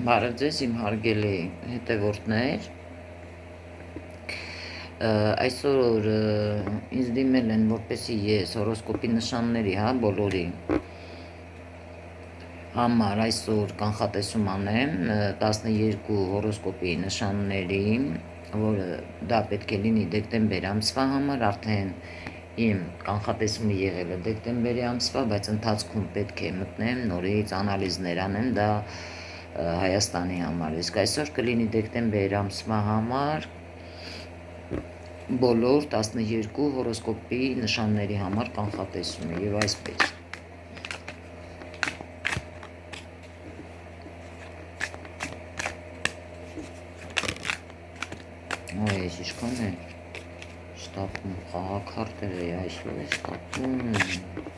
Բարև ձեզ իմ հարգելի հետևորդներ, այսօր ինձ դիմել են, որպեսի ես հորոսկոպի նշանների, բոլորի համար այսօր կանխատեսում անեմ 12 հորոսկոպի նշանների, որը դա պետք է լինի դեկտեմբեր ամսվա համար, արդեն իմ կանխատեսումը եղել է դեկտեմբերի ամսվա, բայց ընթացքում պետք է մտնեմ, նորից անալիզներ անեմ, դա Հայաստանի համար, իսկ այսօր կլինի դեկտեմբեր ամսվա համար բոլոր 12 հորոսկոպի նշանների համար կանխատեսումը եւ այսպես այս ինչքան է շտապում խաղաքարտերը այսօր է շտապում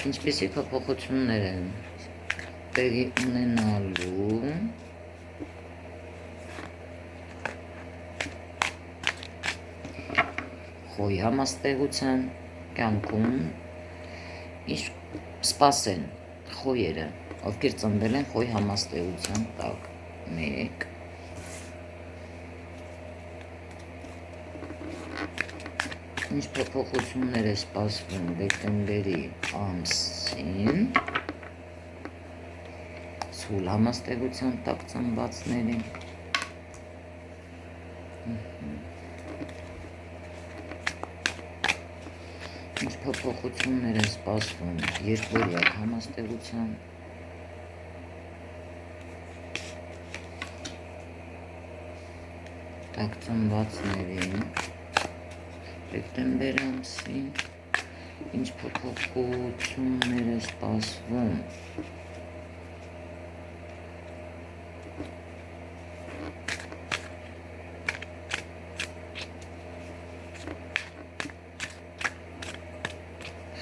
ինչպեսի փոփոխություններ են տեղի ունենալու խոյ համաստեղության կյանքում ինչ սպասեն խոյերը, ովքեր ծնվել են խոյ համաստեղության տակ 1 ինչ փոփոխություններ է սպասվում դեկտեմբերի ամսին ցուլ համաստեղության տակ ծնվածներին ինչ փոփոխություններ են սպասվում երկվորյակ համաստեղության տակ ծնվածներին դեկտեմբեր ամսին ինչ փոփոխություններ է սպասվում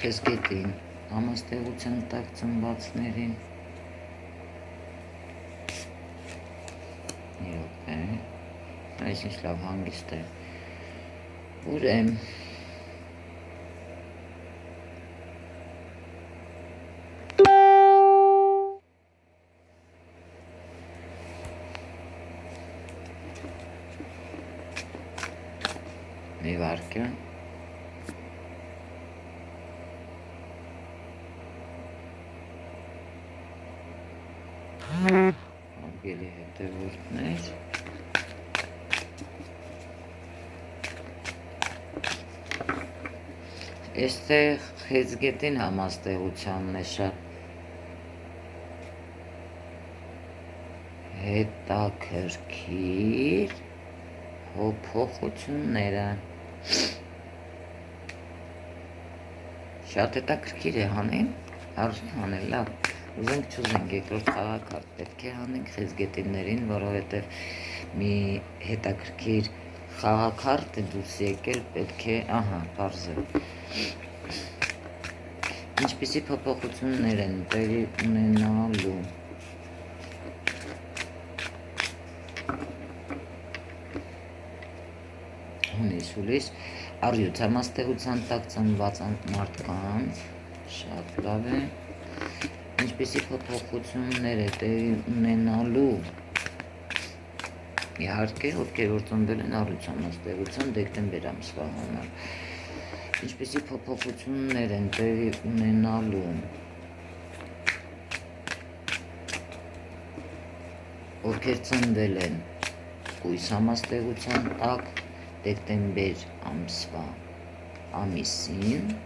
խեցգետին համաստեղության տակ ծնվածներին այս ինչ լավ հանգիստ է ուրեմ մի վարկյա հարգելի հետևորդներ Այստեղ խեցգետին համաստեղությանն է շատ հետաքրքիր փոփոխությունները շատ հետաքրքիր է հանեն հարուստ հանել լավ ուզենք չուզենք երկրորդ խաղաքարտ պետք է հանենք խեցգետիններին որովհետև մի հետաքրքիր խաղաքարտ է դուրս եկել պետք է պարզ է ինչպիսի փոփոխություններ են տեղի ունենալու հունիս հուլիս առյուծ համաստեղության տակ ծնված մարդկանց շատ լավ է ինչպիսի փոփոխություններ է տեղի ունենալու իհարկե ովքեր որ ծնվել են առյուծ համաստեղության դեկտեմբեր ամսվա համար ինչպիսի փոփոխություններ են տեղի ունենալու ովքեր ծնվել են կույս համաստեղության տակ դեկտեմբեր ամսվա ամիսին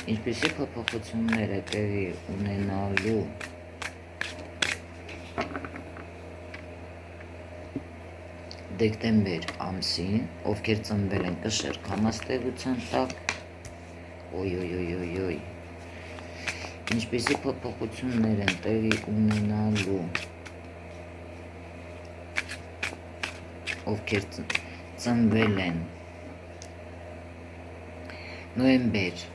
ինչպիսի փոփոխություններ է տեղի ունենալու դեկտեմբեր ամսին, ովքեր ծնվել են կշեռք համաստեղության տակ, ինչպիսի փոփոխություններ են տեղի ունենալու ովքեր ծնվել են նոյեմբեր,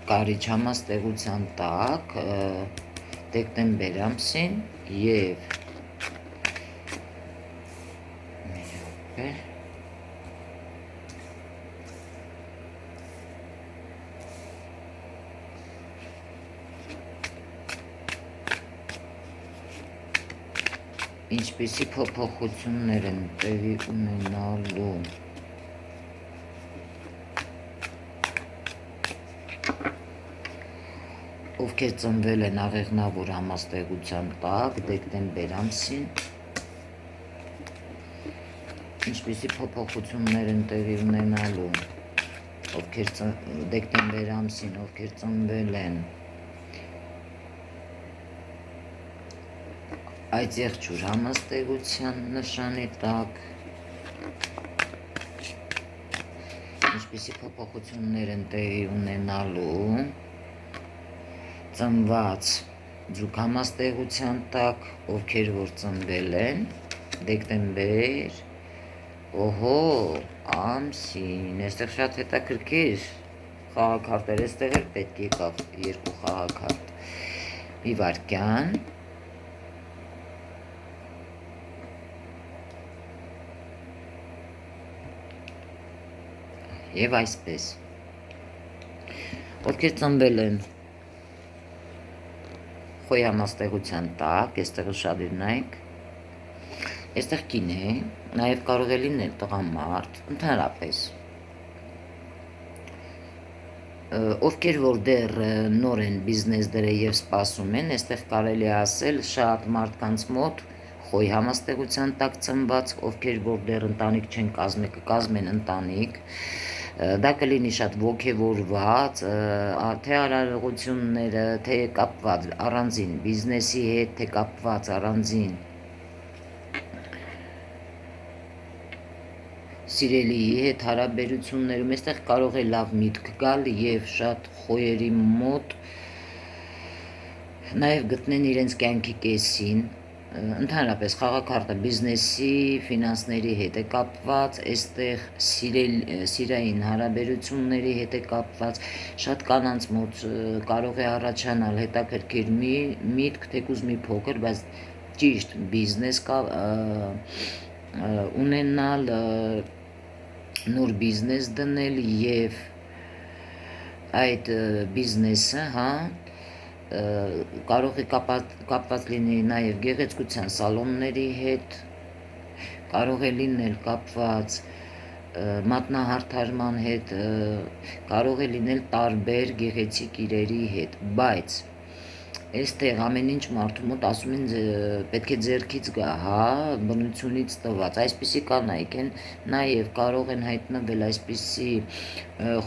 կարիչ համաստեղության տակ դեկտեմբեր ամսին եւ ինչպիսի փոփոխություններ են տեղի ունենալու ովքեր ծնվել են աղեղնավոր համաստեղության տակ դեկտեմբեր ամսին, ինչպիսի փոփոխություններ են տեղի ունենալու ովքեր դեկտեմբեր ամսին, ովքեր ծնվել են այդ եղջյուր համաստեղության նշանի տակ, ինչպիսի փոփոխություններ են տեղի ունենալու ծնված ձուկ համաստեղության տակ, ովքեր որ ծնվել են դեկտեմբեր ամսին, այստեղ շատ հետաքրքիր խաղաքարտեր, այստեղ էլ պետք եկավ երկու խաղաքարտ, մի վարքյան, եւ այսպես, ովքեր ծնվել են խոյ համաստեղության տակ, այստեղ ուշադիր նայեք, այստեղ կին է, նաեւ կարող է լինել տղամարդ, ընդհանրապես, ովքեր որ դեռ նոր են բիզնես դրել եւ սպասում են, այստեղ կարելի է ասել շատ մարդկանց մոտ խոյ համաստեղության տակ ծնված, ովքեր որ դեռ ընտանիք չեն կազմեն ընտանիք, դա կլինի շատ ոգևորված, թե արարողությունները, թե կապված առանձին բիզնեսի հետ, թե կապված առանձին սիրելիի հետ հարաբերություններում, այստեղ կարող է լավ միտք գալ եւ շատ խոյերի մոտ նաեւ գտնեն իրենց կյանքի կեսին, ընդհանրապես խաղաքարտը բիզնեսի, ֆինանսների հետ է կապված, այստեղ սիրային հարաբերությունների հետ է կապված, շատ կանանց մոտ կարող է առաջանալ հետաքրքիր միտք, թեկուզ մի փոքր, բայց ճիշտ բիզնես ունենալ, նոր բիզնես դնել եւ այդ բիզնեսը, կարող է կապված լինի նաև գեղեցկության սալոնների հետ, կարող է լինել կապված մատնահարդարման հետ, կարող է լինել տարբեր գեղեցիկ իրերի հետ, բայց այստեղ ամեն ինչ մարդու մոտ ասում են պետք է ձեռքից գա, բնությունից տված, այսպիսի կանայք են, նաև կարող են հայտնվել այսպիսի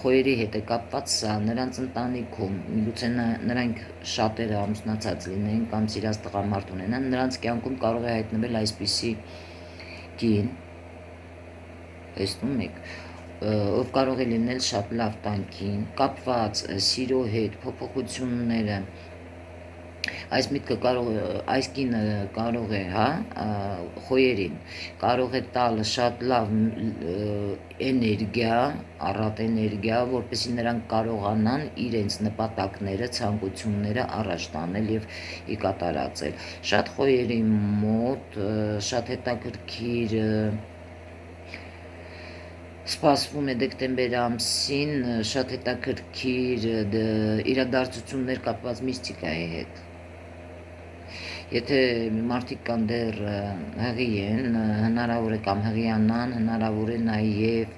խոյերի հետ է կապված սա, նրանց ընտանիքում, միգուցե նրանք շատերը ամուսնացած լինեն կամ սիրած տղամարդ ունենան, նրանց կյանքում կարող է հայտնվել այսպիսի կին, տեսնում եք, ով կարող է լինել շատ լավ տանկին, կապված սիրո հետ, փոփոխությունները, այս միտքը այս կինը կարող է, խոյերին, կարող է տալ շատ լավ էներգիա, առատ էներգիա, որպեսզի նրանք կարողանան իրենց նպատակները, ցանկությունները առաջ տանել եւ ի կատարածել։ Շատ խոյերի մոտ շատ հետաքրքիր սպասվում է դեկտեմբեր ամսին շատ հետաքրքիր իրադարձություններ կապված միստիկայի հետ։ Եթե մարդիկ կան դեռ հղի են, հնարավոր է կամ հղիանան, հնարավոր է նաև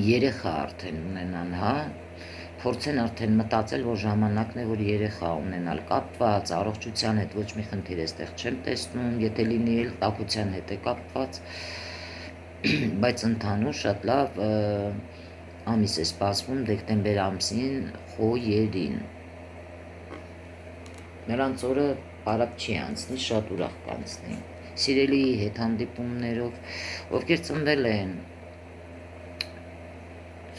երեխա արդեն ունենան, փորձեն արդեն մտածել, որ ժամանակն է, որ երեխա ունենալ, կապված առողջության հետ ոչ մի խնդիր այստեղ չեմ տեսնում, եթե լինի էլ տաքության հետ է կապված, բայց ընդհանուր շատ լավ ամիս է սպասվում դեկտեմբեր ամսին խոյերին։ Նրանց օրը բարակ չի անցնի, շատ ուրախ կանցնի, սիրելիի հետ հանդիպումներով, ովքեր ծնվել են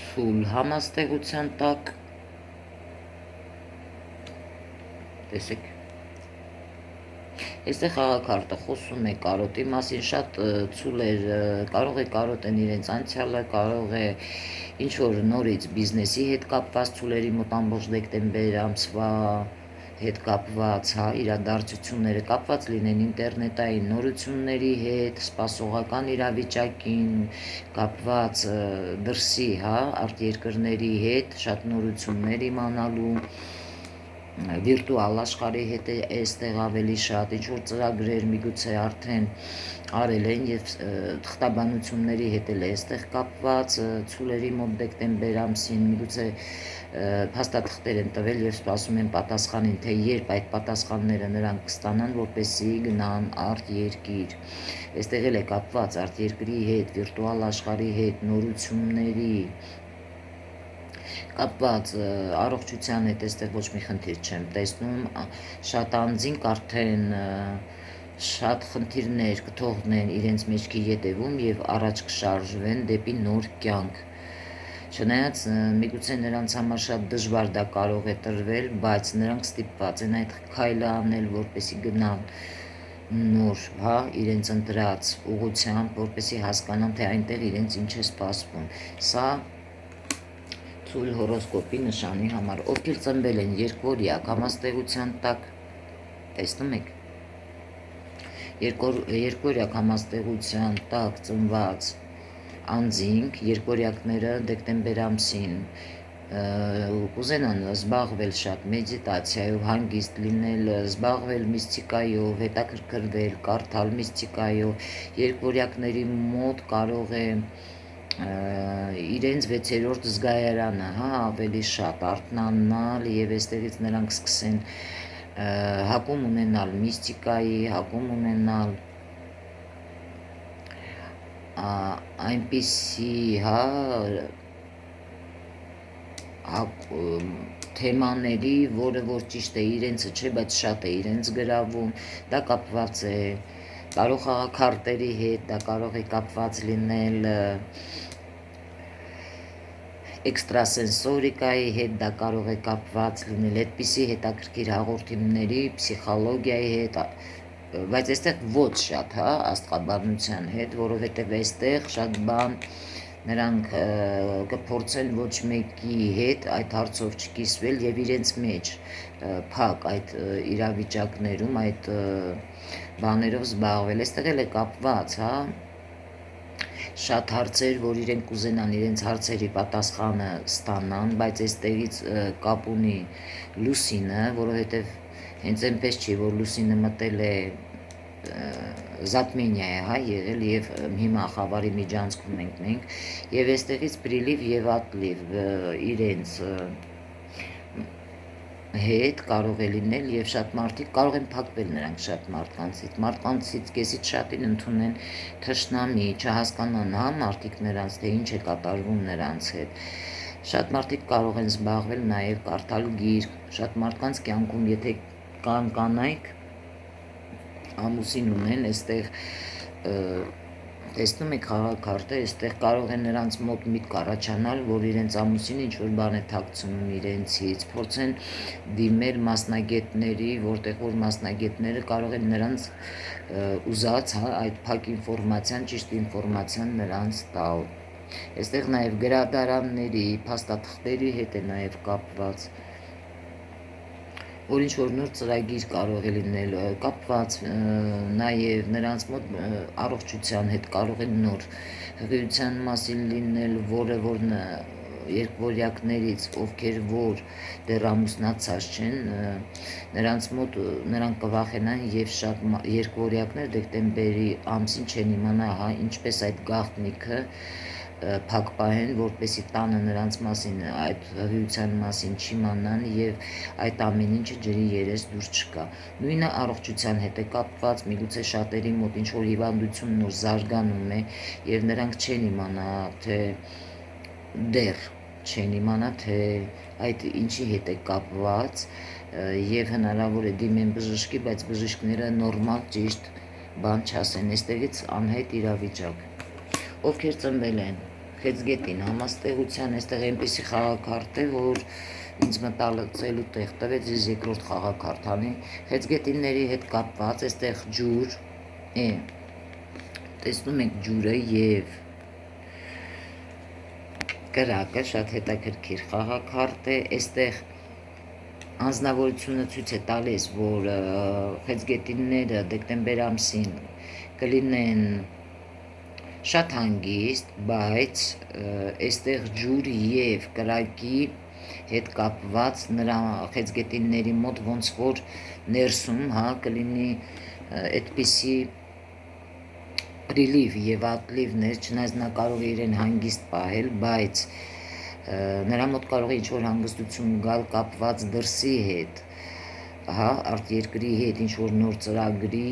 ցուլ համաստեղության տակ, տեսեք, այստեղ խաղաքարտը խոսում է կարոտի մասին, շատ ցուլեր, կարող է կարոտեն իրենց անցյալը, կարող է ինչ որ նորից բիզնեսի հետ կապված ցուլերի մոտ ամբողջ դեկտեմբեր ամսվա հետ կապված, հա, իրադարձությունները կապված լինեն ինտերնետային նորությունների հետ, սպասողական իրավիճակին, կապված դրսի, հա, արտերկրների հետ, շատ նորություններ իմանալու, վիրտուալ աշխարհի հետ է այստեղ ավելի շատ ինչ որ ծրագրեր միգուցե արդեն արել են եւ թղթաբանությունների հետ էլ է այստեղ կապված ցուլերի մոտ դեկտեմբեր ամսին միգուցե փաստաթղթեր են տվել եւ սպասում են պատասխանին, թե երբ այդ պատասխանները նրանք կստանան, որպեսզի գնան արտերկիր։ Այստեղ էլ է կապված արտերկրի հետ, վիրտուալ աշխարհի հետ, նորությունների կապված առողջության հետ այստեղ ոչ մի խնդիր չեմ տեսնում, շատ անձինք արդեն շատ խնդիրներ կթողնեն իրենց մեջքի ետևում եւ առաջ կշարժվեն դեպի նոր կյանք։ Չնայած միգուցե նրանց համար շատ դժվար դա կարող է տրվել, բայց նրանք ստիպված են այդ քայլը անել, որպեսզի գնան նոր, հա, իրենց ընտրած ուղղությամբ, որպեսզի հասկանան, թե այնտեղ իրենց ինչ է սպասվում։ Սա ցույլ հորոսկոպի նշանի համար, ովքեր ծնվել են երկորյակ համաստեղության տակ, տեսնում եք, երկորյակ համաստեղության տակ ծնված անձինք, երկորյակները դեկտեմբեր ամսին կուզենան զբաղվել շատ մեդիտացիայով, հանգիստ լինել, զբաղվել միստիկայով, հետաքրքրվել, կարդալ միստիկայով, երկորյակների մոտ կարող է իրենց 6-րդ զգայարանը, հա, ավելի շատ արթնանալ եւ այստեղից նրանք սկսեն հակում ունենալ միստիկայի, հակում ունենալ այնպիսի, հա, թեմաների, որը որ ճիշտ է իրենցը չէ, բայց շատ է իրենց գրավում, դա կապված է տարող խաղաքարտերի հետ, դա կարող է կապված լինել էքստրասենսորիկայի հետ, դա կարող է կապված լինել այդպիսի հետաքրքիր հաղորդումների, փսիխոլոգիայի հետ, բայց այստեղ ոչ շատ, հա, աստղաբանության հետ, որովհետև այստեղ շատ բան նրանք կփորձեն ոչ մեկի հետ այդ հարցով չկիսվել եւ իրենց մեջ փակ այդ իրավիճակներում այդ բաներով զբաղվել։ Այստեղ էլ է կապված, հա, շատ հարցեր, որ իրենք կուզենան իրենց հարցերի պատասխանը ստանան, բայց այստեղից կապ ունի լուսինը, որովհետև հենց այնպես չի, որ լուսինը մտել է զատմենիա է, հա, եղել եւ հիմա խավարի միջանցքում ենք մենք եւ այստեղից պրիլիվ եւ ատլիվ իրենց հետ կարող է լինել եւ շատ մարդիկ կարող են փակվել նրանք շատ մարդկանցից կեսից շատին ընդունեն թշնամի, չհասկանան, հա, մարդիկ նրանց, թե ինչ է կատարվում նրանց հետ։ Շատ մարդիկ կարող են զբաղվել նաեւ կարդալ գիրք, շատ մարդկանց կյանքում, եթե կան կանայք ամուսին ունեն, այստեղ տեսնում եք խաղաքարտը, այստեղ կարող է նրանց մոտ միտք առաջանալ, որ իրենց ամուսինը ինչ-որ բան է թաքցնում իրենցից, փորձեն դիմել մասնագետների, որտեղ որ մասնագետները կարող են նրանց ուզած, հա, այդ փակ ինֆորմացիան, ճիշտ ինֆորմացիան նրանց տալ։ Այստեղ նաև գրադարանների, փաստաթղթերի հետ է նաև կապված, որ ինչ որ նոր ծրագիր կարող է լինել կապված նաև նրանց մոտ առողջության հետ կարող է նոր հղիության մասին լինել, որը որ երկվորյակներից, ովքեր որ դեռ ամուսնացած չեն, նրանց մոտ նրանք կվախենան եւ շատ երկվորյակներ դեկտեմբերի ամսին չեն իմանա, հա, ինչպես այդ գաղտնիքը փակ պահեն, որպեսի տանը նրանց մասին, այդ հղիության մասին չիմանան եւ այդ ամեն ինչը ջրի երես դուրս չկա։ Նույնը առողջության հետ է կապված, միգուցե շատերի մոտ ինչ որ հիվանդություն նոր զարգանում է եւ նրանք չեն իմանա, թե դեռ չեն իմանա, թե այդ ինչի հետ է կապված եւ հնարավոր է դիմեն բժշկի, բայց բժիշկները նորմալ ճիշտ բան չասեն, այստեղից անհայտ իրավիճակ։ Ովքեր ծնվել են խեցգետին համաստեղության, այստեղ այնպիսի խաղաքարտ է, որ ինձ մտածելու տեղ տվեց ես երկրորդ խաղաքարտանի, խեցգետինների հետ կապված, այստեղ ջուր է, տեսնում եք ջուրը եւ կրակը շատ հետաքրքիր խաղաքարտ է, այստեղ անձնավորությունը ցույց է տալիս, որ խեցգետինները դեկտեմբեր ամսին կլինեն շատ հանգիստ, բայց այստեղ ջուր եւ կրակի հետ կապված նրա խեցգետինների մոտ ոնց որ ներսում, հա, կլինի այդպիսի պրիլիվ եւ ատլիվներ, չնայած նա կարող է իրեն հանգիստ պահել, բայց նրա մոտ կարող է ինչ-որ հանգստություն գալ կապված դրսի հետ, հա, արտերկրի հետ ինչ-որ նոր ծրագրի,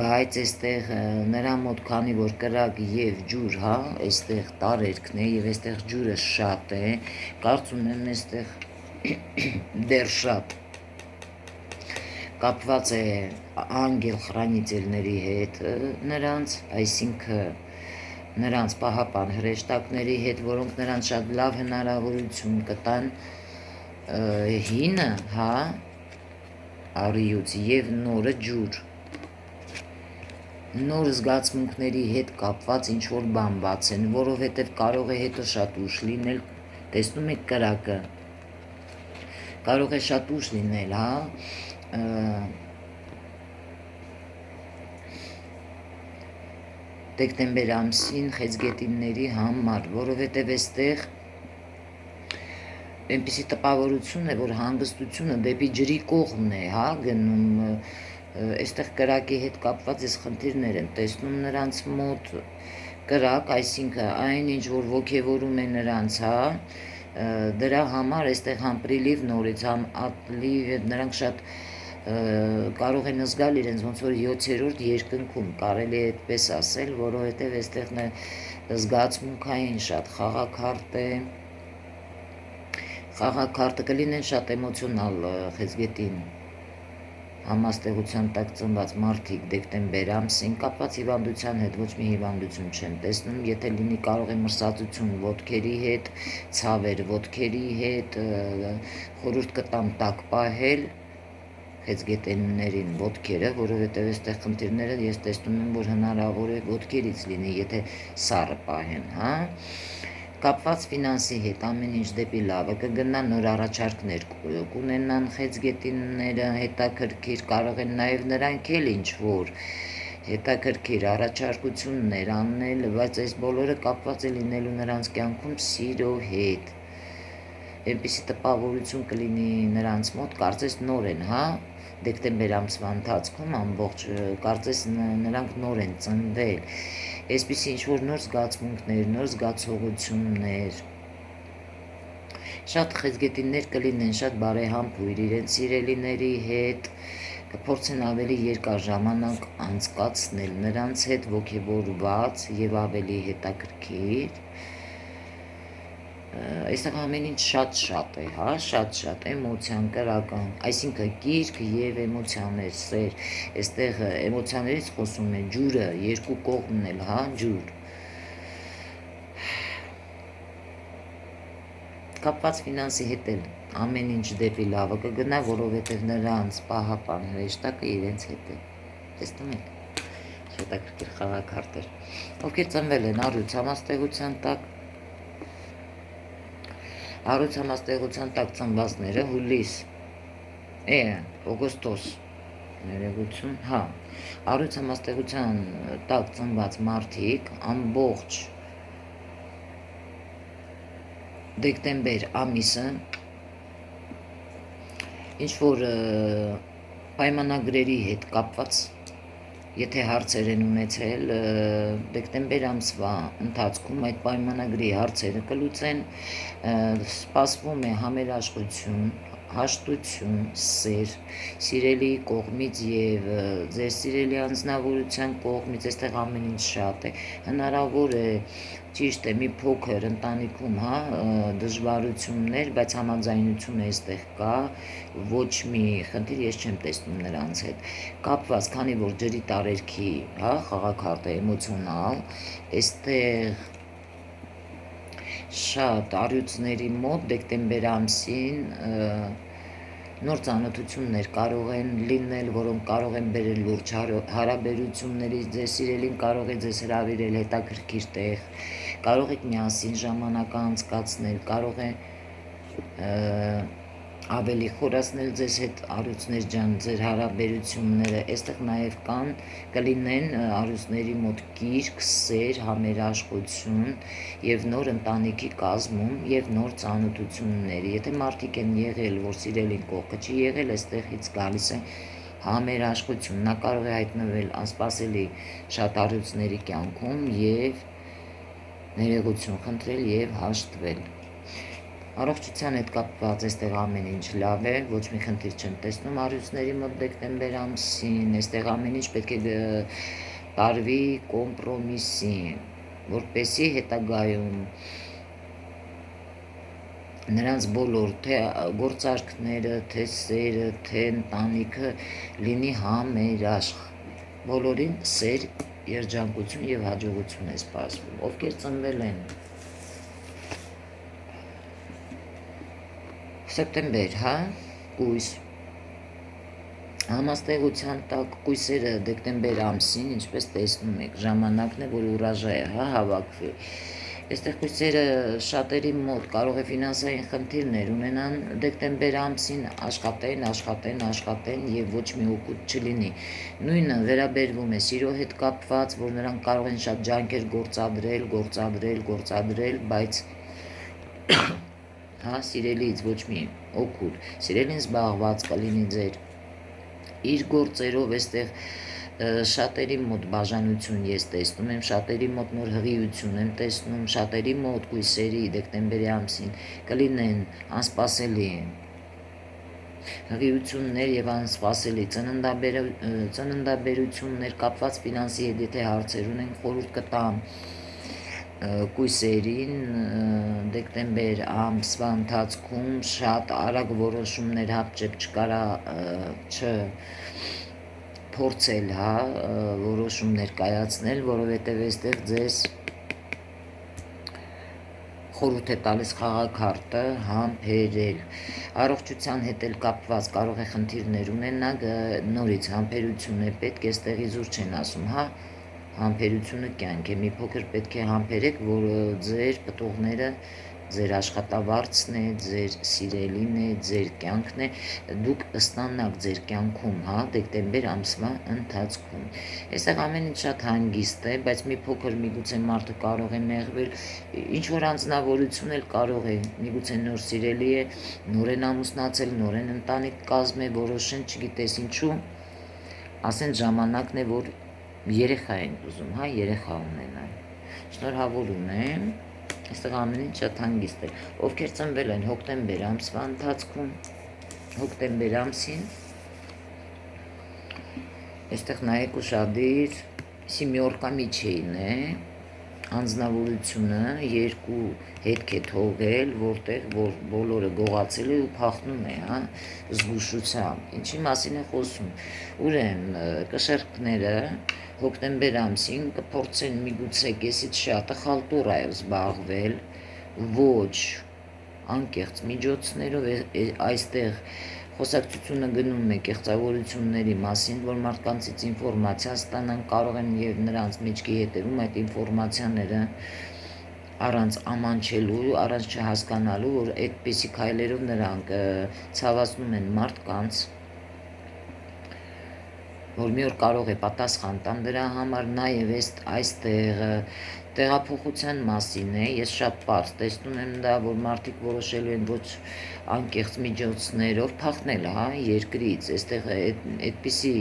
բայց այստեղ նրա մոտ քանի որ կրակ եւ ջուր, հա, այստեղ տարերքն է եւ այստեղ ջուրը շատ է, կարծում եմ այստեղ դեռ շատ կապված է անգել խրանիցելների հետ նրանց, այսինքն նրանց պահապան հրեշտակների հետ, որոնք նրանց շատ լավ հնարավորություն կտան հինը, հա, առիուց եւ նորը ջուր, նոր զգացմունքների հետ կապված ինչ որ բան բացեն, որովհետեւ կարող է հետո շատ ուշ լինել, տեսնում եք կրակը, կարող է շատ ուշ լինել, հա, դեկտեմբեր ամսին խեցգետինների համար, որովհետև այստեղ այնպիսի տպավորություն է, որ հանգստությունը դեպի ջրի կողմն է, հա, գնում, այստեղ կրակի հետ կապված այս խնդիրներ են տեսնում նրանց մոտ, կրակ, այսինքն այն ինչ որ ոգևորում է նրանց, հա, դրա համար այստեղ համ պրիլիվ նորից, համ ատլիվ, նրանք շատ կարող են զգալ իրենց ոնց որ 7-րդ երկնքում, կարելի է այդպես ասել, որովհետև այստեղ զգացմունքային շատ խաղաքարտը կլինեն շատ էմոցիոնալ խեցգետին համաստեղության տակ ծնված մարդիկ դեկտեմբեր ամսին կապված հիվանդության հետ ոչ մի հիվանդություն չեմ տեսնում, եթե լինի կարող է մրսածություն ոտքերի հետ, ցավեր ոտքերի հետ, խորհուրդ կտամ տակ պահել խեցգետիններին ոտքերը, որովհետև այստեղ խնդիրները ես տեսնում եմ, որ հնարավոր է ոտքերից լինի, եթե սառը պահեն, հա, կապված ֆինանսի հետ ամեն ինչ դեպի լավը կգնա, նոր առաջարկներ կունենան խեցգետինները, հետաքրքիր կարող են նաև նրանք էլ ինչ որ հետաքրքիր առաջարկություններ անել, բայց այս բոլորը կապված է լինելու նրանց կյանքում սիրո հետ, այնպիսի տպավորություն կլինի նրանց մոտ, կարծես նոր են, հա, դեկտեմբեր ամսվա ընթացքում ամբողջ կարծես նրանք նոր են ծնվել, այսպիսի ինչ-որ նոր զգացմունքներ, նոր զգացողություններ, շատ խեցգետիններ կլինեն, շատ բարեհամբույր իրենց սիրելիների հետ, կփորձեն ավելի երկար ժամանակ անցկացնել նրանց հետ ոգևորված եւ ավելի հետաքրքիր, այստեղ ամեն ինչ շատ է, հա, շատ էմոցիան, կրական, այսինքն գիրք եւ էմոցիաներ, սեր, այստեղ էմոցիաներից խոսում է ջուրը, երկու կողմն էլ, հա, ջուր, կապված ֆինանսի հետ էլ ամեն ինչ դեպի լավը կգնա, որովհետեւ նրանց պահապան հրեշտակը իրենց հետ է, տեսնում եք, հետաքրքիր խաղաքարտեր, ովքեր ծնվել են առյուծ համաստեղության տակ, առյուծ համաստեղության տակ ծնվածները հուլիս, օգոստոս, ներողություն, հա, առյուծ համաստեղության տակ ծնված մարդիկ ամբողջ դեկտեմբեր ամիսը ինչ որ պայմանագրերի հետ կապված եթե հարցեր են ունեցել դեկտեմբեր ամսվա ընթացքում այդ պայմանագրի հարցերը կլուծեն, սպասվում է համերաշխություն, հաշտություն, սեր, սիրելի կողմից եւ ձեր սիրելի անձնավորության կողմից, այստեղ ամեն ինչ շատ է, հնարավոր է ճիշտ է մի փոքր ընտանիքում, հա, դժվարություններ, բայց համաձայնություն այստեղ կա, ոչ մի խնդիր ես չեմ տեսնում նրանց հետ, կապված, քանի որ ջրի տարերքի, հա, խաղաքարտը էմոցիոնալ, այստեղ շատ առյուծների մոտ դեկտեմբեր ամսին նոր ծանոթություններ կարող են լինել, որոնք կարող են բերել լուրջ հարաբերությունների, ձեր սիրելին կարող է ձեզ հրավիրել հետաքրքիր տեղ, կարող եք միասին ժամանակ անցկացնել, կարող է ավելի խորացնել ձեզ հետ առյուծներ ջան ձեր հարաբերությունները, այստեղ նաև կլինեն առյուծների մոտ կիրք, սեր, համերաշխություն եւ նոր ընտանիքի կազմում եւ նոր ծանոթություններ։ Եթե մարդիկ են եղել, որ սիրելին կողքը չի եղել, այստեղից գալիս է համերաշխություն, նա կարող է հայտնվել անսպասելի շատ առյուծների կյանքում եւ ներողություն խնդրել եւ հաշտվել։ Առողջության հետ կապված այստեղ ամեն ինչ լավ է, ոչ մի խնդիր չեմ տեսնում առյուծների մոտ դեկտեմբեր ամսին, այստեղ ամեն ինչ պետք է տարվի կոմպրոմիսի, որպեսզի հետագայում նրանց բոլոր թե գործարքները, թե սերը, թե ընտանիքը լինի համերաշխ, բոլորին սեր, երջանկություն եւ հաջողություն է սպասվում, ովքեր ծնվել են սեպտեմբեր, կույս, համաստեղության տակ կույսերը դեկտեմբեր ամսին, ինչպես տեսնում եք, ժամանակն է, որ ուրաժայ է, հավաքվի։ Այստեղ կույսերը շատերի մոտ կարող է ֆինանսային խնդիրներ ունենան դեկտեմբեր ամսին, աշխատեն եւ ոչ մի օգուտ չլինի։ Նույնը վերաբերվում է սիրո հետ կապված, որ նրանք կարող են շատ ջանքեր գործադրել, բայց սիրելիից ոչ մի օգուտ, սիրելին զբաղված կլինի ձեր իր գործերով, այստեղ շատերի մոտ բաժանություն ես տեսնում եմ, շատերի մոտ նոր հղիություն եմ տեսնում, շատերի մոտ կույսերի դեկտեմբերի ամսին կլինեն անսպասելի հղիություններ եւ անսպասելի ծննդաբերություններ կապված ֆինանսի հետ, եթե հարցեր ունեն, խորհուրդ կտամ կույսերին դեկտեմբեր ամսվա ընթացքում շատ արագ որոշումներ հապճեպ չկարա չփորձել, որոշումներ կայացնել, որովհետև այստեղ ձեզ խորհուրդ է տալիս խաղաքարտը համբերել։ Առողջության հետ էլ կապված կարող է խնդիրներ ունենալ, նորից համբերություն է պետք, այստեղի զուր չեն ասում, համբերությունը կյանք է, մի փոքր պետք է համբերեք, որ ձեր պտուղները, ձեր աշխատավարձն է, ձեր սիրելին է, ձեր կյանքն է, դուք ստանաք ձեր կյանքում, դեկտեմբեր ամսվա ընթացքում։ Այստեղ ամեն ինչ շատ հանգիստ է, բայց մի փոքր միգուցե մարդը կարող է նեղվել, ինչ որ անձնավորություն էլ կարող է, միգուցե նոր սիրելի է, նորեն ամուսնացել, նորեն ընտանիք կազմել, որոշեն, չգիտես ինչու, ասեն ժամանակն է, որ երեխա են ուզում, երեխա ունենան։ Շնորհավորում եմ, այստեղ ամեն ինչ շատ հանգիստ է։ Ովքեր ծնվել են հոկտեմբեր ամսվա ընթացքում, հոկտեմբեր ամսին, այստեղ նայեք ուշադիր, սիմյորկա միջեին է, անձնավորությունը երկու հետք է թողել, որտեղ որ բոլորը գողացել է ու փախնում է, զգուշությամբ, ինչի մասին է խոսում։ Ուրեմն կշեռքները հոկտեմբեր ամսին կփորձեն միգուցե կեսից շատը խալտուրայով զբաղվել, ոչ անկեղծ միջոցներով, այստեղ խոսակցությունը գնում է կեղծավորությունների մասին, որ մարդկանցից ինֆորմացիա ստանան, կարող են եւ նրանց մեջքի հետևում այդ ինֆորմացիաները առանց ամանչելու, առանց չհասկանալու, որ այդպիսի քայլերով նրանք ցավացնում են մարդկանց, որ մի օր կարող է պատասխան տան դրա համար, նաև այստեղ տեղափոխության մասին է, ես շատ պարզ տեսնում եմ դա, որ մարդիկ որոշելու են ոչ անկեղծ միջոցներով փախնել, երկրից, այստեղ այդպիսի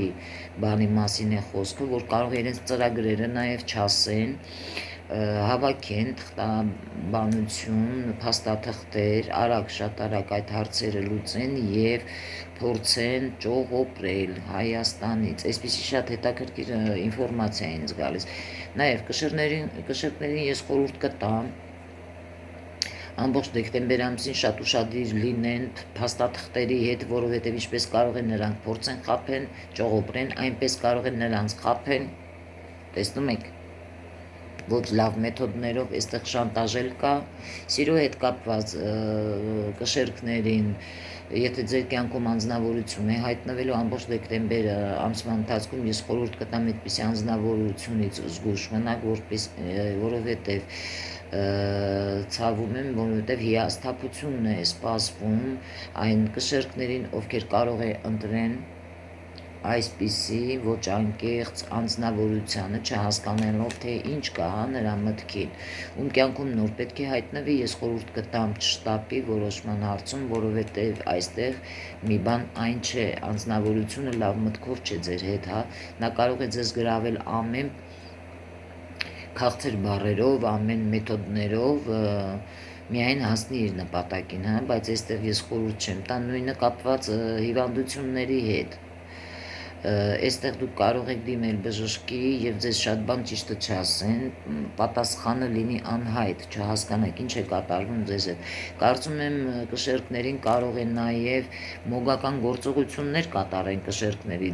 բանի մասին է խոսքը, որ կարող է իրենց ծրագրերը նաև չասեն, հավաքեն թղթաբանություն, փաստաթղթեր, շատ արագ այդ հարցերը լուծեն եւ փորձեն ճողոպրել Հայաստանից։ Այսպիսի շատ հետաքրքիր ինֆորմացիա է ինձ գալիս։ Նաեւ կշեռքներին ես խորհուրդ կտամ ամբողջ դեկտեմբեր ամսին շատ ուշադիր լինեն փաստաթղթերի հետ, որովհետև ինչպես կարող են նրանք փորձեն խաբեն, ճողոպրեն, այնպես կարող են նրանց խաբեն, տեսնում եք, ոչ լավ մեթոդներով այստեղ շանտաժել կա, սիրո հետ կապված կշեռքներին, եթե ձեր կյանքում անձնավորություն է հայտնվելու ամբողջ դեկտեմբեր ամսվա ընթացքում, ես խորհուրդ կտամ այդպիսի անձնավորությունից զգույշ մնաք, որովհետև ցավում եմ, որովհետև հիասթափություն է սպասվում այն կշերկներին, ովքեր կարող է ընտրեն այսպիսի ոչ անկեղծ անձնավորությանը չհասկանալով թե ինչ կա նրա մտքին, ում կյանքում նոր պետք է հայտնվի, ես խորհուրդ կտամ չշտապի որոշման հարցում, որովհետև այստեղ մի բան այն չէ, անձնավորությունը լավ մտքով չէ ձեր հետ, նա կարող է ձեզ գրավել ամեն քաղցր բառերով, ամեն մեթոդներով, միայն հասնի իր նպատակին, բայց այստեղ ես խորհուրդ չեմ տա, նույնը կապված հիվանդությունների հետ, այստեղ դուք կարող եք դիմել բժշկի եւ ձեզ շատ բան ճիշտը չասեն, պատասխանը լինի անհայտ, չհասկանաք ինչ է կատարվում ձեզ հետ։ Կարծում եմ կշերկներին կարող է նաեւ մոգական գործողություններ կատարեն կշերկների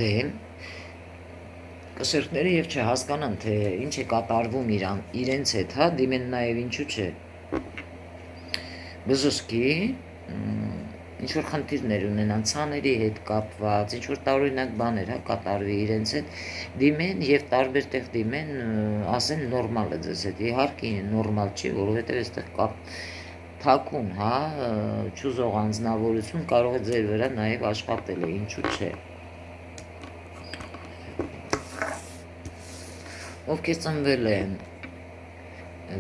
դեմ, կշերկները եւ չհասկանան թե ինչ է կատարվում իրենց հետ, դիմեն նաեւ ինչու՞ չէ բժշկի, ինչ-որ խնդիրներ ունենան ցաների հետ կապված, ինչ-որ տարօրինակ բաներ կատարվի իրենց հետ, դիմեն եւ տարբեր տեղ դիմեն, ասեն նորմալ է ձեզ հետ, իհարկե նորմալ չի, որովհետեւ այստեղ կա թակուն, չուզող անձնավորություն կարող է ձեր վրա նաեւ աշխատել, ինչու՞ չէ։ Ովքեր ծնվել են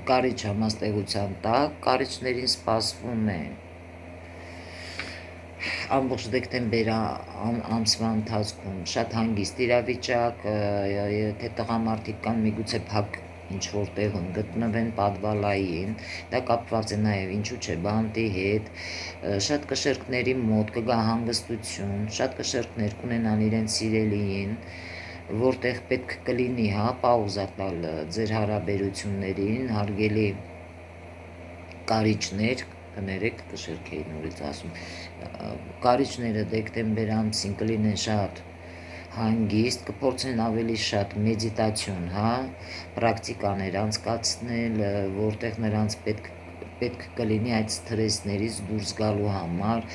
կարիճ համաստեղության տակ, կարիճներին սպասվում է ամբողջ դեկտեմբեր ամսվա ընթացքում շատ հանգիստ իրավիճակ, եթե տղամարդիկ կան միգուցե փակ ինչ-որ տեղում գտնվեն պատվալային, դա կապված է նաև ինչու՞ չէ բանտի հետ, շատ կշերկների մոտ կգա հանգստություն, շատ կշերկներ կունենան իրենց սիրելիին, որտեղ պետք կլինի պաուզա տալ ձեր հարաբերություններին, հարգելի կարիճներ, կներեք կշերք էի նորից ասում, կարիճները դեկտեմբեր ամսին կլինեն շատ հանգիստ, կփորձեն ավելի շատ մեդիտացիոն, պրակտիկաներ անցկացնել, որտեղ նրանց պետք կլինի այդ սթրեսներից դուրս գալու համար,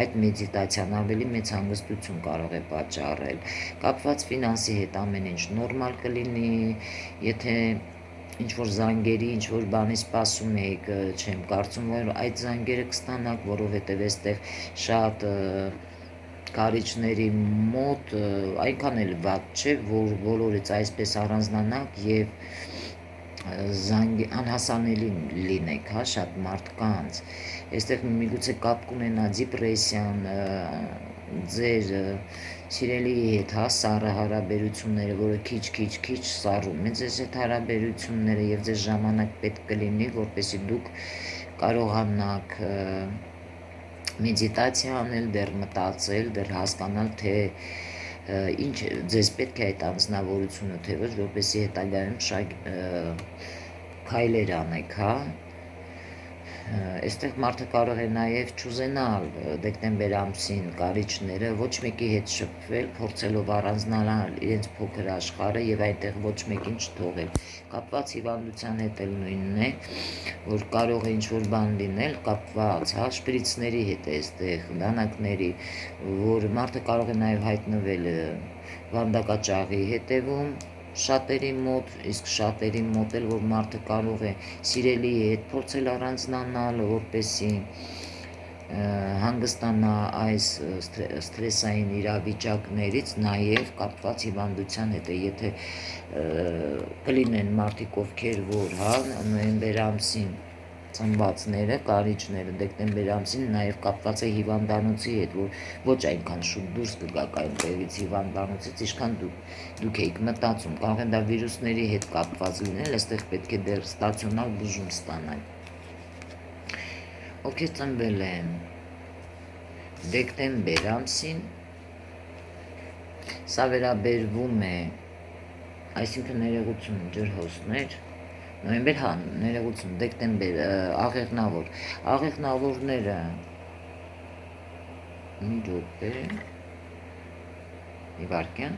այդ մեդիտացիան ավելի մեծ հանգստություն կարող է պատճառել, կապված ֆինանսի հետ ամեն ինչ նորմալ կլինի, եթե ինչ-որ զանգերի, ինչ-որ բանի սպասում եք, չեմ կարծում, որ այդ զանգերը կստանաք, որովհետև այստեղ շատ կարիճների մոտ այնքան էլ վատ չէ, որ բոլորից այսպես առանձնանաք եւ անհասանելի լինեք, շատ մարդկանց, այստեղ միգուցե կապ կունենա դիպրեսիան, ձեր սիրելիի հետ, սառը հարաբերությունները, որը քիչ սառում է ձեզ հետ հարաբերությունները եւ ձեզ ժամանակ պետք կլինի, որպեսզի դուք կարողանաք մեդիտացիա անել, դեռ մտածել, դեռ հասկանալ, թե ինչ ձեզ պետք է այդ անձնավորությունը, թե ոչ, որպեսզի հետագայում քայլեր անեք, Այստեղ մարդը կարող է նաև չուզենալ դեկտեմբեր ամսին կարիճները ոչ մեկի հետ շփվել, փորձելով առանձնանալ իրենց փոքր աշխարհը եւ այնտեղ ոչ մեկին չթողել։ Կապված հիվանդության հետ էլ նույնն է, որ կարող է ինչ-որ բան լինել, կապված, շպրիցների հետ է այստեղ, դանակների, որ մարդը կարող է նաև հայտնվել վանդակաճաղի հետևում, շատերի մոտ, իսկ շատերի մոտ էլ, որ մարդը կարող է սիրելի հետ փորձել առանձնանալ, որպեսզի հանգստանա այս սթրեսային իրավիճակներից, նաև կապված հիվանդության հետ է, եթե կլինեն մարդիկ, ովքեր որ, նոյեմբեր ամսին ծնվածները, կարիճները դեկտեմբեր ամսին նաև կապված է հիվանդանոցի հետ, որ ոչ այնքան շուտ դուրս կգաք այնտեղից հիվանդանոցից, ինչքան դուք եք մտածում, կարող է դա վիրուսների հետ կապված լինել, այստեղ պետք է դեռ ստացիոնար բուժում ստանալ։ Ովքեր ծնվել են դեկտեմբեր ամսին, սա վերաբերվում է, այսինքն ներողություն ջրհոսներ, նոյեմբեր, ներողություն, դեկտեմբեր, աղեղնավորները, մի րոպե, մի վայրկյան,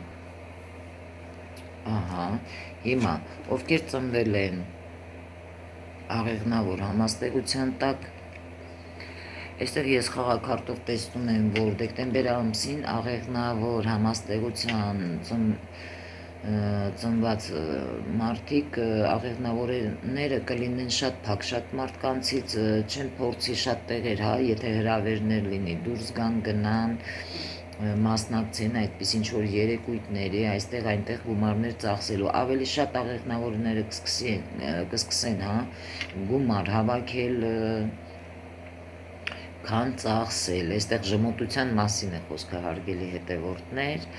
հիմա, ովքեր ծնվել են աղեղնավոր համաստեղության տակ, այստեղ ես խաղաքարտով տեսնում եմ, որ դեկտեմբեր ամսին աղեղնավոր համաստեղության ծնված մարդիկ աղեղնավորները կլինեն շատ փակ, շատ մարդկանցից չեն փորձի շատ տեղեր, հա, եթե հրավերներ լինի, դուրս գան, գնան, մասնակցեն այդպես ինչ որ երեկույթների, այստեղ այնտեղ գումարներ ծախսելու, ավելի շատ աղեղնավորները կսկսեն, հա, գումար հավաքել, քան ծախսել, այստեղ ժմոտության մասին է խոսքը հարգելի հետևորդներ,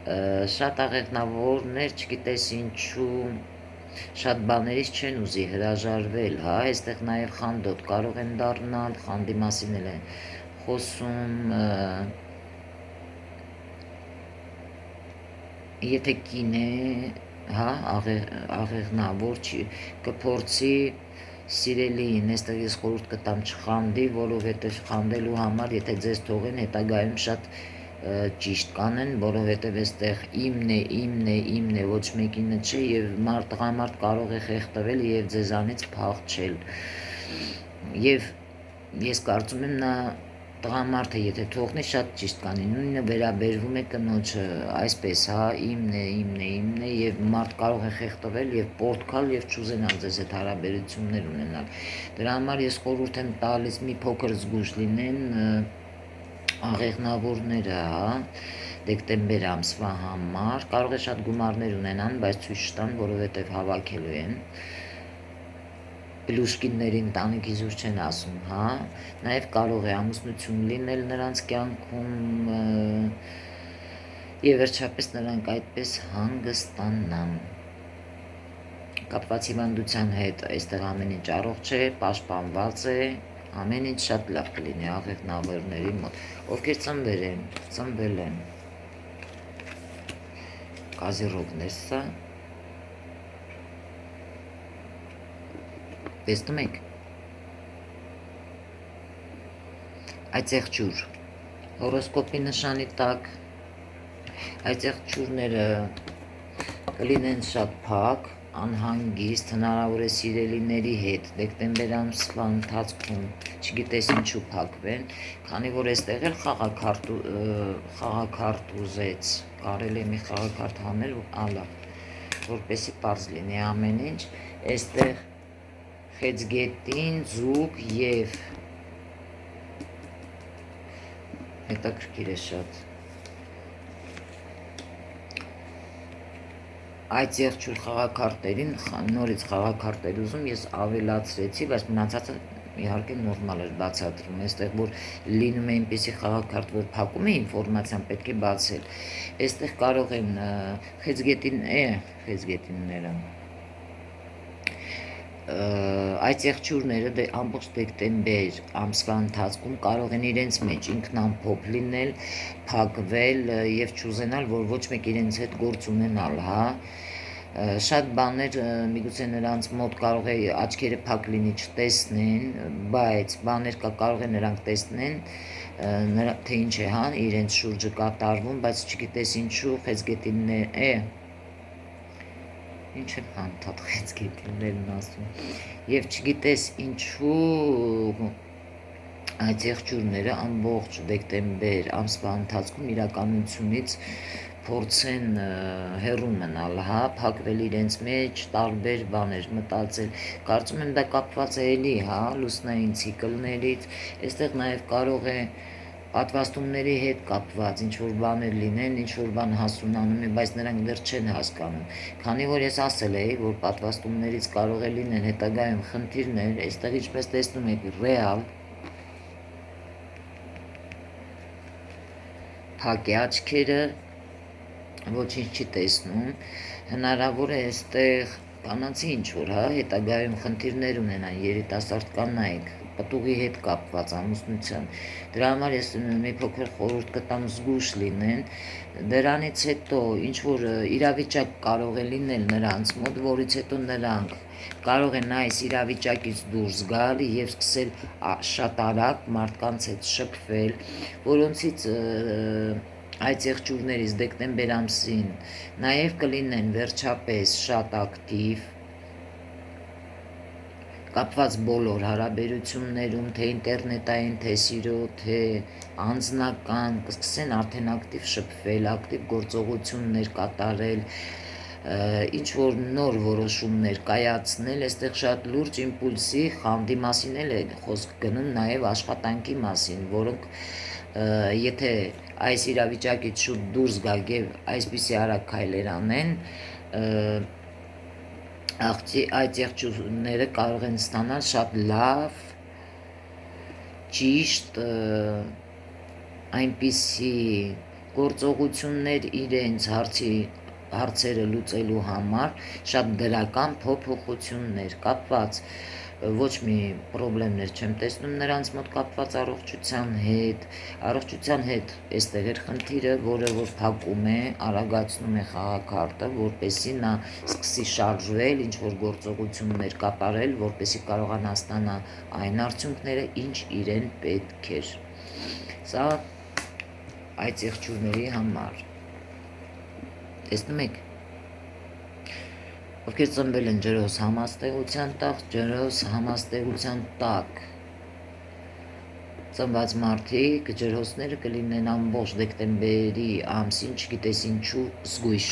շատ աղեղնավորներ, չգիտես ինչու, շատ բաներից չեն ուզի հրաժարվել, հա, այստեղ նաև խանդոտ կարող են դառնալ, խանդի մասին էլ են խոսում, եթե կին է, հա, աղեղնավոր կփորձի սիրելիին, այստեղ ես խորհուրդ կտամ չխանդի, որովհետև խանդելու համար, եթե ձեզ թողեն, հետագայում շատ ճիշտ կանեն, որովհետև այստեղ իմն է, ոչ մեկինը չէ եւ տղամարդ կարող է խեղդվել եւ ձեզանից փախչել։ Եվ ես կարծում եմ նա տղամարդը եթե թողնի շատ ճիշտ կանի, նույնը վերաբերվում է կնոջը, այսպես, հա, իմն է եւ մարդ կարող է խեղդվել եւ պորտքալ եւ չուզենալ ձեզ հետ հարաբերություններ ունենալ։ Դրա համար ես խորհուրդ եմ տալիս մի փոքր զգույշ լինեն աղեղնավորները, հա, դեկտեմբեր ամսվա համար, կարող է շատ գումարներ ունենան, բայց ցույց չտան, որովհետեւ հավաքելու են։ Պլյուշկինների ընտանիքի զուր չեն ասում, հա, նաև կարող է ամուսնություն լինել նրանց կյանքում եւ վերջապես նրանք այդպես հանգստանան։ Կապված հիվանդության հետ այստեղ ամեն ինչ առողջ է, պաշտպանված է, ամեն ինչ շատ լավ կլինի աղեղնավորների մոտ, ովքեր ծնվել են, կազիրովներ սա, տեսնում եք, այդ եղջյուր, հորոսկոպի նշանի տակ, այդ եղջյուրները կլինեն շատ փակ, անհանգիստ, հնարավոր է սիրելիների հետ, դեկտեմբեր ամսվա ընթացքում, չգիտես ինչու փակվեն, քանի որ այստեղ էլ խաղաքարտ ուզեց, կարելի է մի խաղաքարտ հանել ու ալա, որպեսի պարզ լինի ամեն ինչ, այստեղ խեցգետին, զուգ եւ հետաքրքիր է շատ այդ եղջյուր խաղաքարտերին նորից խաղաքարտեր ուզում ես ավելացրեցի, բայց մնացածը իհարկե նորմալ էր բացատրում, այստեղ որ լինում է այնպեսի խաղաքարտ, որ փակում է ինֆորմացիան, պետք է բացել, այստեղ կարող են խեցգետինները այդ եղջյուրները ամբողջ դեկտեմբեր ամսվա ընթացքում կարող են իրենց մեջ ինքնամփոփ լինել, փակվել եւ չուզենալ, որ ոչ մեկ իրենց հետ գործ ունենալ, հա, շատ բաներ միգուցե նրանց մոտ կարող է աչքերը փակ լինի չտեսնեն, բայց բաներ կարող է նրանք տեսնեն, թե ինչ է, հա, իրենց շուրջը կատարվում, բայց չգիտես ինչու խեցգետիններ ինչ են հանդատ խեցգետիններն ասում եւ չգիտես ինչու այդ եղջյուրները ամբողջ դեկտեմբեր ամսվա ընթացքում իրականությունից փորձեն հեռու մնալ, հա, փակվել իրենց մեջ, տարբեր բաներ մտածել, կարծում եմ դա կապված է էլի, հա, լուսնային ցիկլներից, այստեղ նաեւ կարող է պատվաստումների հետ կապված ինչ-որ բաներ լինեն, ինչ-որ բան հասունանում է, բայց նրանք դեռ չեն հասկանում, քանի որ ես ասել էի, որ պատվաստումներից կարող է լինեն հետագայում խնդիրներ, այստեղ ինչպես տեսնում եք, ռեալ, փակ է աչքերը, ոչինչ չի տեսնում, հնարավոր է այստեղ կանանցի ինչ-որ, հա, հետագայում խնդիրներ ունենան, երիտասարդ կանայք, պտուղի հետ կապված ամուսնության, դրա համար ես մի փոքր խորհուրդ կտամ զգույշ լինեն, դրանից հետո ինչ-որ իրավիճակ կարող է լինել նրանց մոտ, որից հետո նրանք կարող են այս իրավիճակից դուրս գալ եւ սկսել շատ արագ մարդկանց հետ շփվել, որոնցից այդ եղջյուրներից դեկտեմբեր ամսին նաև կլինեն վերջապես շատ ակտիվ, կապված բոլոր հարաբերություններում, թե ինտերնետային, թե սիրո, թե անձնական, կսկսեն արդեն ակտիվ շփվել, ակտիվ գործողություններ կատարել, ինչ որ նոր որոշումներ կայացնել, այստեղ շատ լուրջ իմպուլսի խանդի մասին էլ է խոսք գնում, նաև աշխատանքի մասին, որոնք եթե այս իրավիճակից շուտ դուրս գալ եւ այսպիսի արագ քայլեր անեն, այդ եղջյուրները կարող են ստանալ շատ լավ, ճիշտ, այնպիսի գործողություններ իրենց հարցերը լուծելու համար, շատ դրական փոփոխություններ կապված, ոչ մի խնդիրներ չեմ տեսնում նրանց մոտ կապված առողջության հետ այստեղ էր խնդիրը, որը որ փակում է, արագացնում է խաղաքարտը, որպեսզի նա սկսի շարժվել, ինչ որ գործողություններ կատարել, որպեսզի կարողանա ստանալ այն արդյունքները, ինչ իրեն պետք էր։ Սա այդ եղջյուրների համար։ Տեսնում եք, ովքեր ծնվել են ջրոս համաստեղության տակ ծնված մարդիկ, ջրհոսները կլինեն ամբողջ դեկտեմբերի ամսին, չգիտես ինչու զգույշ։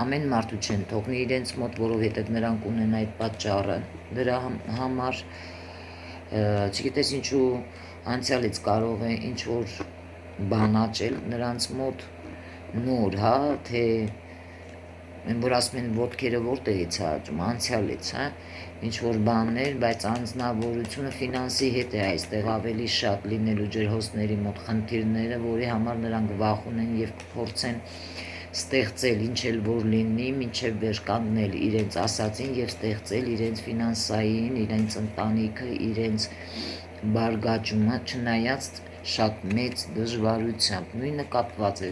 Ամեն մարդու չեն թողնի իրենց մոտ, որովհետև նրանք ունեն այդ պատճառը դրա համար, չգիտես ինչու անցյալից կարող է ինչ որ բան աճել նրանց մոտ նոր, թե որ ասում են ոտքերը որտեղից է աճում, անցյալից, ինչ որ բաններ, բայց անձնավորությունը ֆինանսի հետ է այստեղ ավելի շատ լինելու ջրհոսների մոտ խնդիրները, որի համար նրանք վախ ունեն եւ կփորձեն ստեղծել ինչ էլ որ լինի, մինչև վեր կանգնել իրենց ասածին եւ ստեղծել իրենց ֆինանսային, իրենց ընտանիքը, իրենց բարգաճումը, չնայած շատ մեծ դժվարությամբ, նույնը կապված է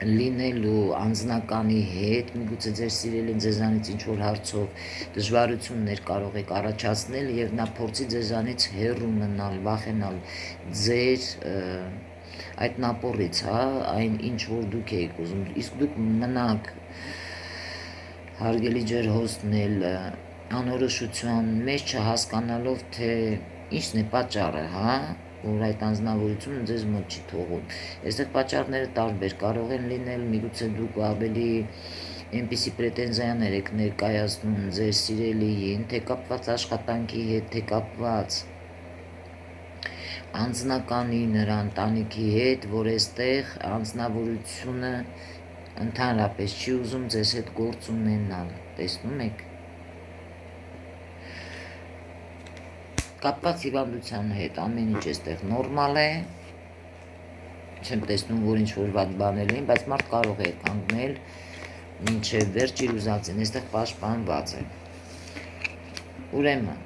լինելու անձնականի հետ, միգուցե ձեր սիրելին ձեզանից ինչ որ հարցով դժվարություններ կարող եք առաջացնել եւ նա փորձի ձեզանից հեռու մնալ, վախենալ ձեր այդ նապորից, այն ինչ որ դուք եք ուզում, իսկ դուք մնաք հարգելի ջրհոսնել անորոշության մեջ չհասկանալով թե ինչն է պատճառը, որ այդ անձնավորությունը ձեզ մոտ չի թողում։ Այստեղ պատճառները տարբեր կարող են լինել, միգուցե դուք ավելի այնպիսի պրետենզիաներ եք ներկայացնում ձեր սիրելիին, թե կապված աշխատանքի հետ, թե կապված անձնականի նրա ընտանիքի հետ, որ այստեղ անձնավորությունը ընդհանրապես չի ուզում ձեզ հետ գործ ունենալ, տեսնում եք։ Կապված հիվանդության հետ ամեն ինչ այստեղ նորմալ է, չեմ տեսնում, որ ինչ որ վատ բաներ էին, բայց մարդ կարող է կանգնել մինչև վերջ իր ուզածին, այստեղ պաշտպանված է։ Ուրեմն